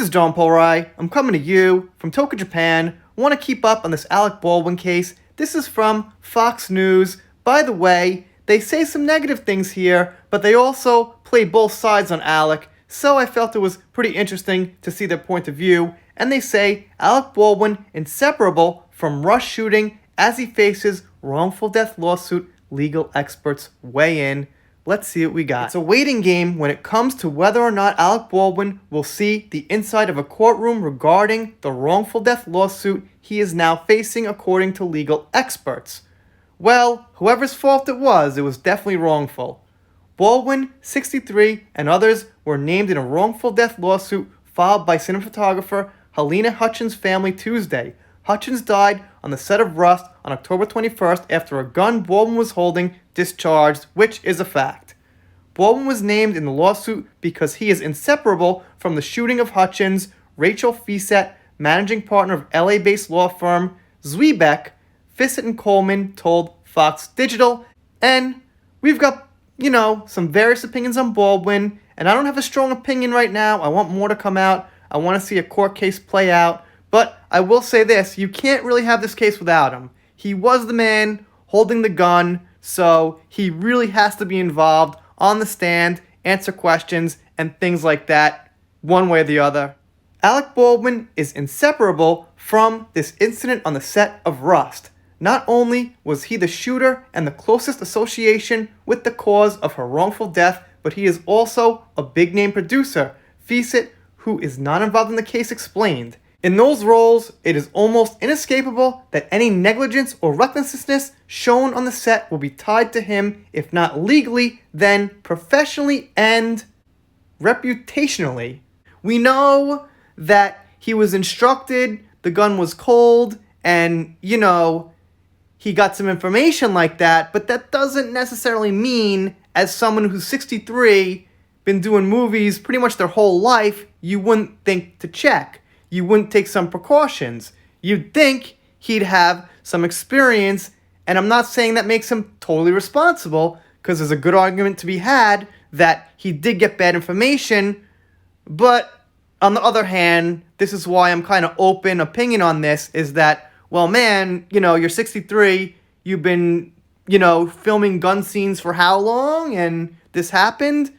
is John Polrai. I'm coming to you from Tokyo, Japan. Want to keep up on this Alec Baldwin case. This is from Fox News. By the way, they say some negative things here, but they also play both sides on Alec, so I felt it was pretty interesting to see their point of view. And they say Alec Baldwin inseparable from Rush shooting as he faces wrongful death lawsuit. Legal experts weigh in. Let's see what we got. It's a waiting game when it comes to whether or not Alec Baldwin will see the inside of a courtroom regarding the wrongful death lawsuit he is now facing according to legal experts. Well, whoever's fault it was definitely wrongful. Baldwin, 63, and others were named in a wrongful death lawsuit filed by cinematographer Helena Hutchins' family Tuesday. Hutchins died on the set of Rust on October 21st after a gun Baldwin was holding discharged, which is a fact. Baldwin was named in the lawsuit because he is inseparable from the shooting of Hutchins. Rachel Fissett, managing partner of LA-based law firm Zwiebeck, Fissett and Coleman told Fox Digital. And we've got, some various opinions on Baldwin, and I don't have a strong opinion right now. I want more to come out. I want to see a court case play out. But I will say this, you can't really have this case without him. He was the man holding the gun, so he really has to be involved on the stand, answer questions, and things like that, one way or the other. Alec Baldwin is inseparable from this incident on the set of Rust. Not only was he the shooter and the closest association with the cause of her wrongful death, but he is also a big-name producer. Fissett, who is not involved in the case, explained. In those roles, it is almost inescapable that any negligence or recklessness shown on the set will be tied to him, if not legally, then professionally and reputationally. We know that he was instructed, the gun was cold, and, he got some information like that, but that doesn't necessarily mean, as someone who's 63, been doing movies pretty much their whole life, you wouldn't think to check. You wouldn't take some precautions. You'd think he'd have some experience, and I'm not saying that makes him totally responsible, because there's a good argument to be had that he did get bad information, but on the other hand, this is why I'm kind of open opinion on this, is that, well, man, you're 63, you've been, filming gun scenes for how long, and this happened?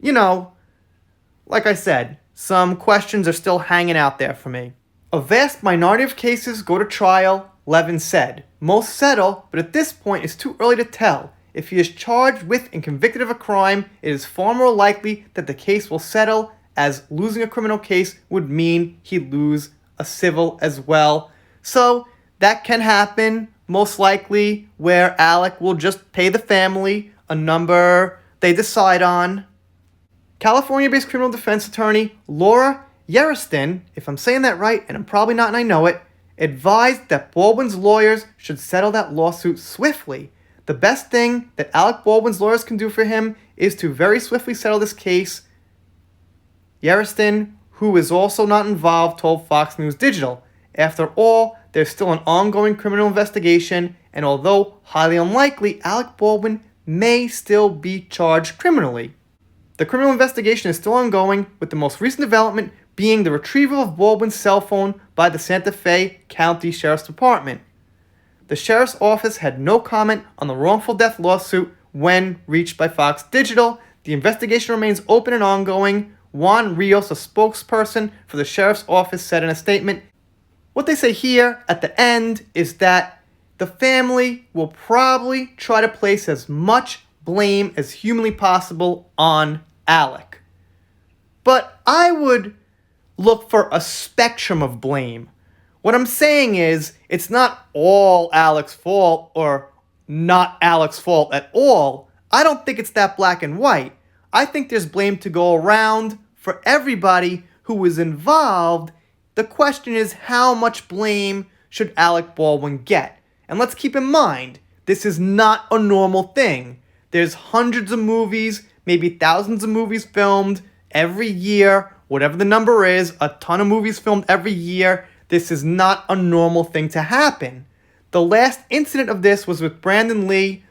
Like I said, some questions are still hanging out there for me. A vast minority of cases go to trial, Levin said. Most settle, but at this point it's too early to tell. If he is charged with and convicted of a crime, it is far more likely that the case will settle, as losing a criminal case would mean he'd lose a civil as well. So that can happen, most likely, where Alec will just pay the family a number they decide on. California-based criminal defense attorney Laura Yeristin, if I'm saying that right, and I'm probably not and I know it, advised that Baldwin's lawyers should settle that lawsuit swiftly. The best thing that Alec Baldwin's lawyers can do for him is to very swiftly settle this case. Yeristin, who is also not involved, told Fox News Digital. After all, there's still an ongoing criminal investigation, and although highly unlikely, Alec Baldwin may still be charged criminally. The criminal investigation is still ongoing, with the most recent development being the retrieval of Baldwin's cell phone by the Santa Fe County Sheriff's Department. The sheriff's office had no comment on the wrongful death lawsuit when reached by Fox Digital. The investigation remains open and ongoing. Juan Rios, a spokesperson for the sheriff's office, said in a statement, "What they say here at the end is that the family will probably try to place as much blame as humanly possible on Alec. But I would look for a spectrum of blame. What I'm saying is, it's not all Alec's fault or not Alec's fault at all. I don't think it's that black and white. I think there's blame to go around for everybody who was involved. The question is, how much blame should Alec Baldwin get? And let's keep in mind, this is not a normal thing. There's hundreds of movies, maybe thousands of movies filmed every year, whatever the number is, a ton of movies filmed every year. This is not a normal thing to happen. The last incident of this was with Brandon Lee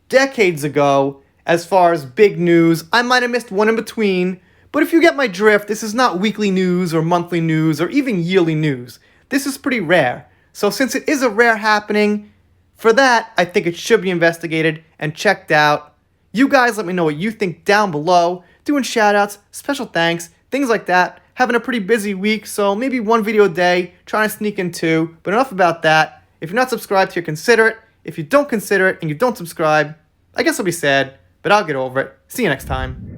decades ago. As far as big news, I might have missed one in between, But if you get my drift, this is not weekly news or monthly news or even yearly news. This is pretty rare. So since it is a rare happening, for that, I think it should be investigated and checked out. You guys let me know what you think down below. Doing shoutouts, special thanks, things like that. Having a pretty busy week, so maybe one video a day, trying to sneak in two. But enough about that. If you're not subscribed here, consider it. If you don't consider it and you don't subscribe, I guess I'll be sad, but I'll get over it. See you next time.